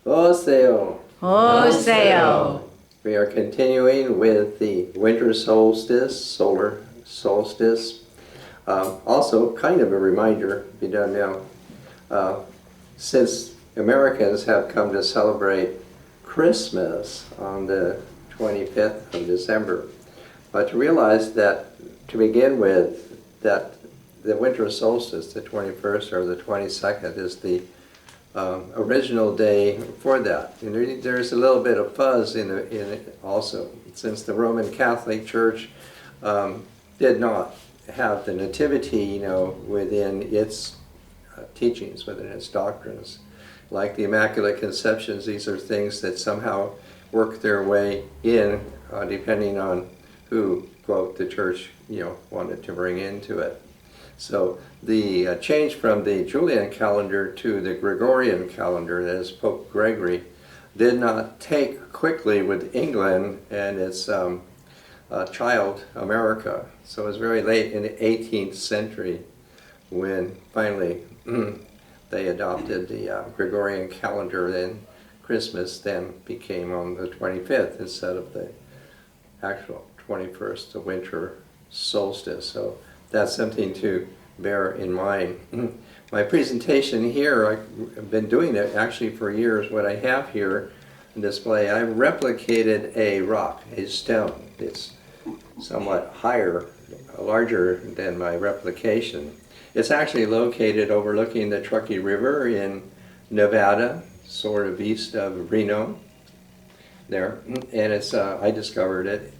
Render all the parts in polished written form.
Oseo. Oseo. We are continuing with the winter solstice, solar solstice. Also, kind of a reminder, if you don't know, since Americans have come to celebrate Christmas on the 25th of December, but to realize that, to begin with, that the winter solstice, the 21st or the 22nd, is the original day for that. And there's a little bit of fuzz in it also, since the Roman Catholic Church did not have the nativity, within its teachings, within its doctrines. Like the Immaculate Conceptions, these are things that somehow work their way in, depending on who, quote, the church, wanted to bring into it. So the change from the Julian calendar to the Gregorian calendar, that is Pope Gregory, did not take quickly with England and its child America. So it was very late in the 18th century when finally they adopted the Gregorian calendar. Then Christmas then became on the 25th instead of the actual 21st, the winter solstice. So that's something to bear in mind. My presentation here, I've been doing it actually for years. What I have here on display, I replicated a rock, a stone. It's somewhat higher, larger than my replication. It's actually located overlooking the Truckee River in Nevada, sort of east of Reno there. And it's, I discovered it.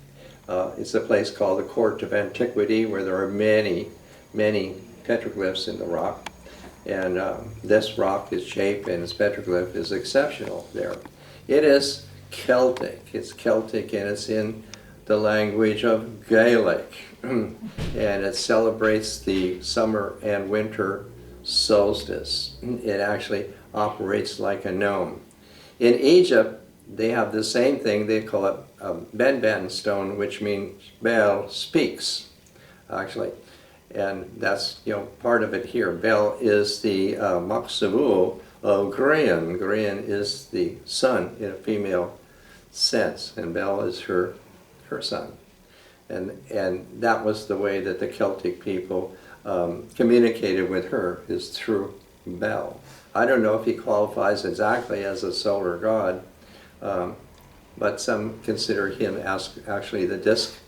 It's a place called the Court of Antiquity, where there are many, many petroglyphs in the rock. And this rock is shaped, and its petroglyph is exceptional there. It is Celtic. It's Celtic, and it's in the language of Gaelic. And it celebrates the summer and winter solstice. It actually operates like a gnome. In Egypt, they have the same thing. They call it a ben stone, which means Bel speaks, actually. And that's, part of it here. Bel is the Maksavu of Grian. Grian is the sun in a female sense, and Bel is her son. And that was the way that the Celtic people communicated with her, is through Bel. I don't know if he qualifies exactly as a solar god, but some consider him as actually the disk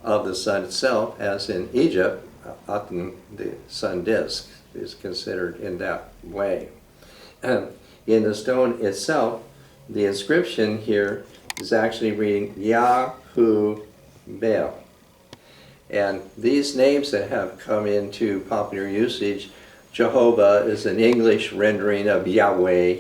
of the sun itself, as in Egypt, often the sun disk is considered in that way. In the stone itself, the inscription here is actually reading Yahu Bel. And these names that have come into popular usage, Jehovah is an English rendering of Yahweh.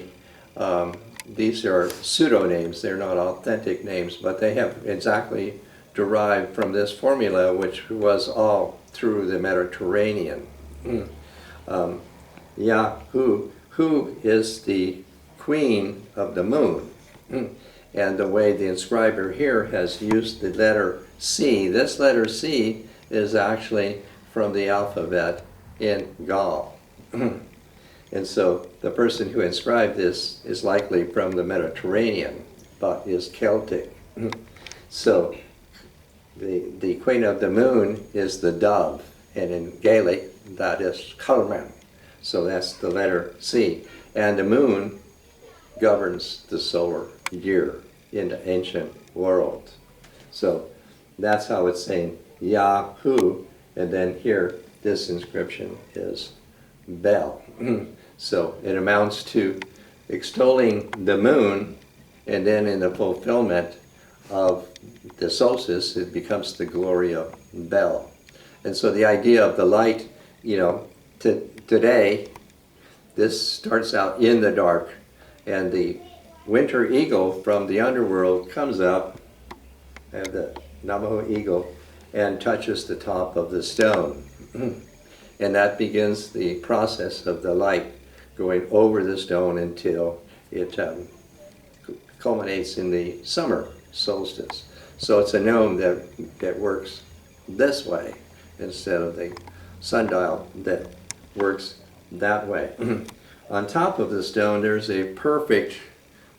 These are pseudonames, they're not authentic names, but they have exactly derived from this formula, which was all through the Mediterranean. Yahu, who is the queen of the moon. And the way the inscriber here has used the letter C, this letter C is actually from the alphabet in Gaul. And so the person who inscribed this is likely from the Mediterranean, but is Celtic. So the queen of the moon is the dove, and in Gaelic that is Culman. So that's the letter C. And the moon governs the solar year in the ancient world. So that's how it's saying Yahu, and then here this inscription is Bel. So it amounts to extolling the moon, and then in the fulfillment of the solstice, it becomes the glory of Bel. And so the idea of the light, today, this starts out in the dark, and the winter eagle from the underworld comes up, and the Navajo eagle, and touches the top of the stone. And that begins the process of the light going over the stone until it culminates in the summer solstice. So it's a gnome that works this way instead of the sundial that works that way. On top of the stone, there's a perfect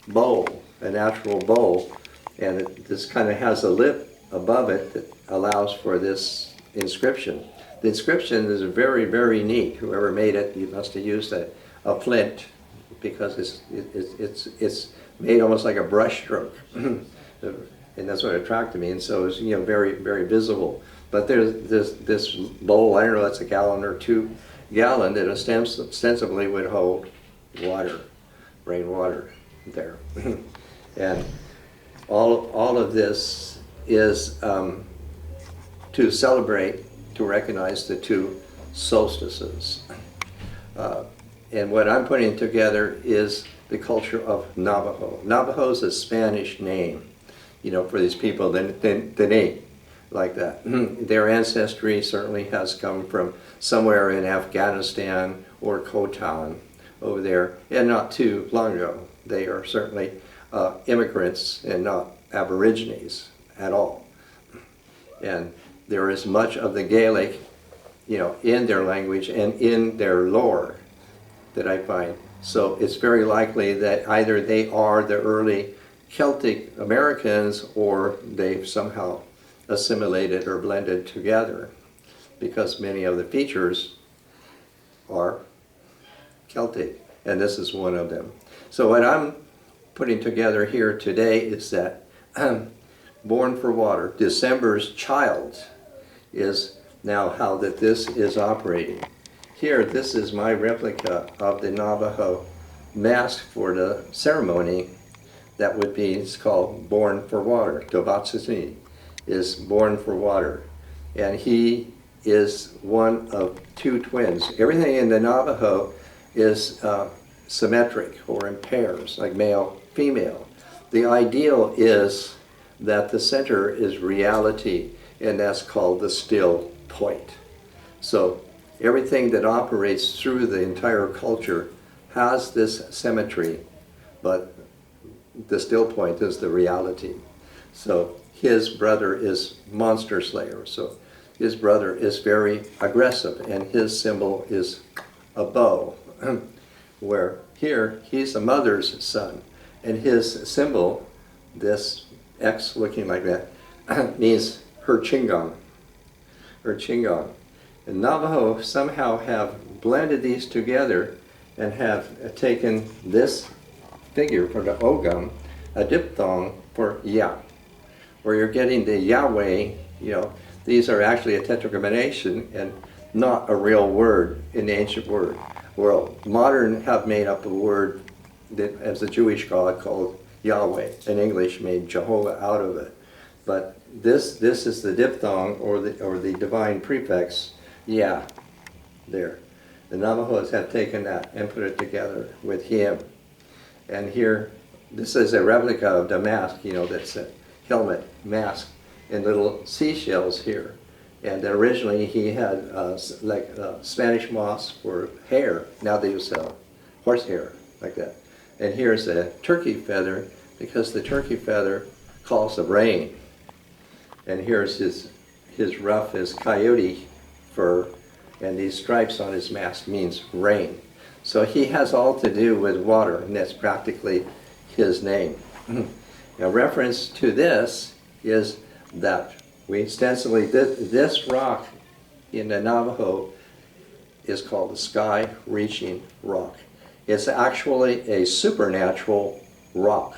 bowl, a natural bowl, and this kind of has a lip above it that allows for this inscription. The inscription is very, very neat. Whoever made it, you must have used a flint, because it's made almost like a brush stroke, and that's what attracted me. And so it's very, very visible. But there's this bowl. I don't know, it's a gallon or 2 gallon that ostensibly would hold water, rainwater there. And all of this is to celebrate, to recognize the 2 solstices. And what I'm putting together is the culture of Navajo. Navajo is a Spanish name, for these people, the name like that. Their ancestry certainly has come from somewhere in Afghanistan or Khotan over there, and not too long ago. They are certainly immigrants and not aborigines at all. And there is much of the Gaelic, in their language and in their lore that I find. So it's very likely that either they are the early Celtic Americans or they've somehow assimilated or blended together, because many of the features are Celtic, and this is one of them. So what I'm putting together here today is that Born for Water, December's child, is now how that this is operating. Here, this is my replica of the Navajo mask for the ceremony that would be, it's called Born for Water. Tobatsini is Born for Water. And he is one of 2 twins. Everything in the Navajo is symmetric or in pairs, like male, female. The ideal is that the center is reality, and that's called the still point. So everything that operates through the entire culture has this symmetry, but the still point is the reality. So his brother is monster slayer. So his brother is very aggressive, and his symbol is a bow, where here he's a mother's son, and his symbol, this X looking like that, means her chingon, her chingon. And Navajo somehow have blended these together and have taken this figure for the ogam, a diphthong for Yah, where you're getting the Yahweh. These are actually a tetragrammaton and not a real word in the ancient world. Modern have made up a word that, as a Jewish God, called Yahweh, and English made Jehovah out of it. But this is the diphthong, or the divine prefix, Yah, there. The Navajos have taken that and put it together with him. And here, this is a replica of the mask, that's a helmet, mask, and little seashells here. And originally he had Spanish moss for hair. Now they use horsehair, like that. And here's a turkey feather, because the turkey feather calls the rain. And here's his ruff is coyote fur, and these stripes on his mask means rain. So he has all to do with water, and that's practically his name. Now, reference to this is that we ostensibly, this rock in the Navajo is called the sky-reaching rock. It's actually a supernatural rock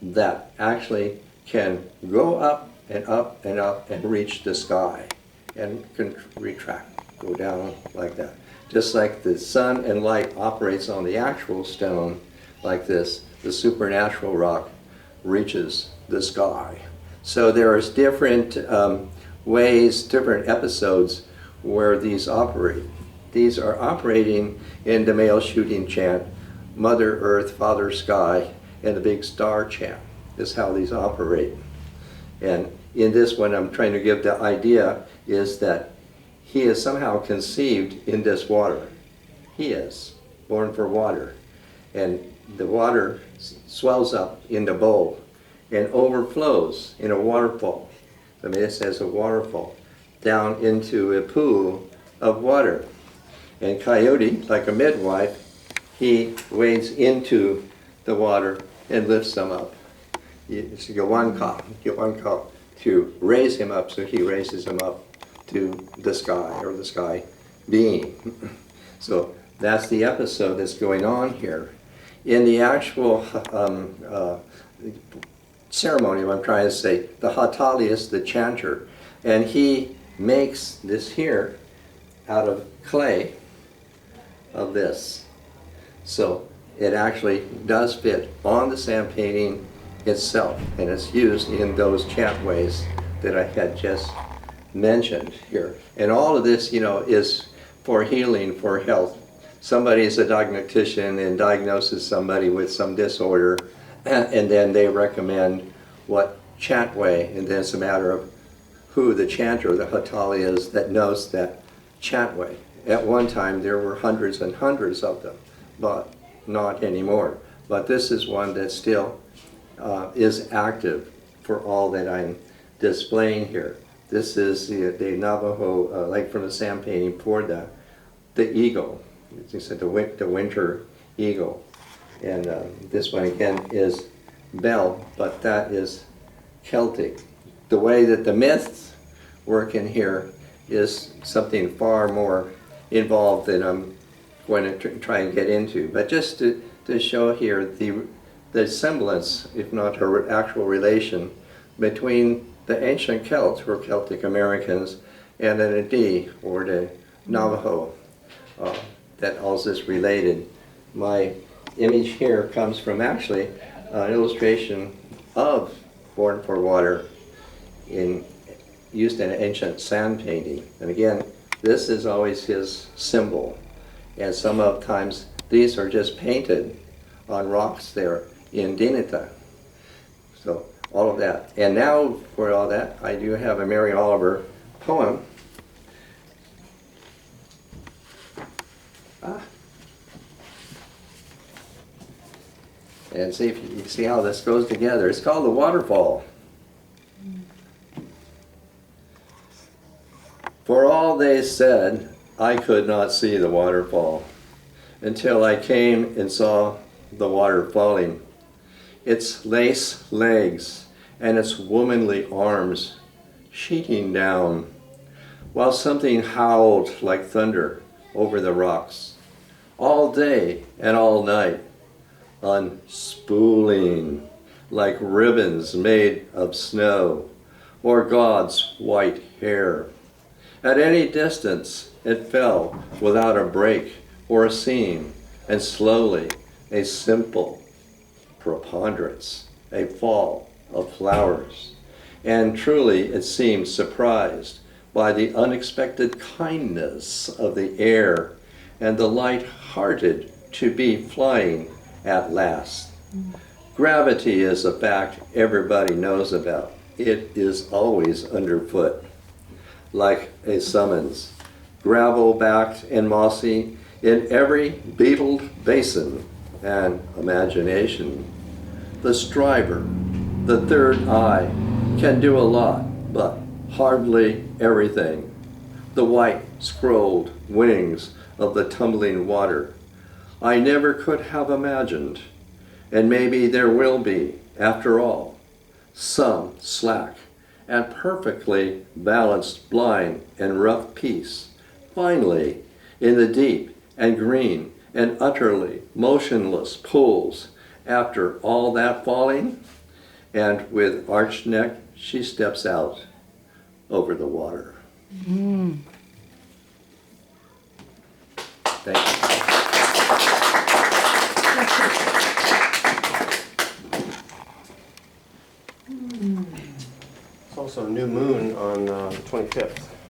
that actually can go up and up and up and reach the sky, and can retract, go down like that. Just like the sun and light operates on the actual stone like this, the supernatural rock reaches the sky. So there's different ways, different episodes where these operate. These are operating in the male shooting chant, Mother Earth, Father Sky, and the big star chant is how these operate. And in this one, I'm trying to give the idea is that he is somehow conceived in this water. He is born for water. And the water swells up in the bowl and overflows in a waterfall. I mean, it says a waterfall, down into a pool of water. And Coyote, like a midwife, he wades into the water and lifts them up. You get one call to raise him up, so he raises him up to the sky, or the sky being. So that's the episode that's going on here. In the actual ceremony, what I'm trying to say, the Hatali is the chanter, and he makes this here out of clay of this. So it actually does fit on the sand painting itself, and it's used in those chantways that I had just mentioned here. And all of this, is for healing, for health. Somebody is a diagnostician and diagnoses somebody with some disorder, and then they recommend what chantway, and then it's a matter of who the chanter, the Hatali, is that knows that chantway. At one time there were hundreds and hundreds of them, but not anymore. But this is one that still is active for all that I'm displaying here. This is the Navajo, like from the sand painting, for the eagle. As I said, the winter eagle. And this one again is Bell, but that is Celtic. The way that the myths work in here is something far more involved than I'm going to try and get into. But just to show here the semblance, if not her actual relation, between the ancient Celts, or Celtic Americans, and the Nadi, or the Navajo, that all is related. My image here comes from actually an illustration of Born for Water used in an ancient sand painting. And again, this is always his symbol. And sometimes these are just painted on rocks there in Dinita. So all of that. And now for all that, I do have a Mary Oliver poem. And see if you see how this goes together. It's called the Waterfall. For all they said, I could not see the waterfall until I came and saw the water falling. Its lace legs and its womanly arms sheeting down, while something howled like thunder over the rocks, all day and all night, unspooling like ribbons made of snow or God's white hair. At any distance it fell without a break or a seam, and slowly, a simple preponderance, a fall of flowers. And truly it seemed surprised by the unexpected kindness of the air and the light-hearted to be flying at last. Gravity is a fact everybody knows about. It is always underfoot, like a summons, gravel-backed and mossy in every beetled basin and imagination. The striver, the third eye, can do a lot, but hardly everything. The white scrolled wings of the tumbling water I never could have imagined, and maybe there will be, after all, some slack and perfectly balanced blind and rough piece, finally in the deep and green and utterly motionless pools after all that falling, and with arched neck she steps out over the water. Thank you. It's also a new moon on the 25th.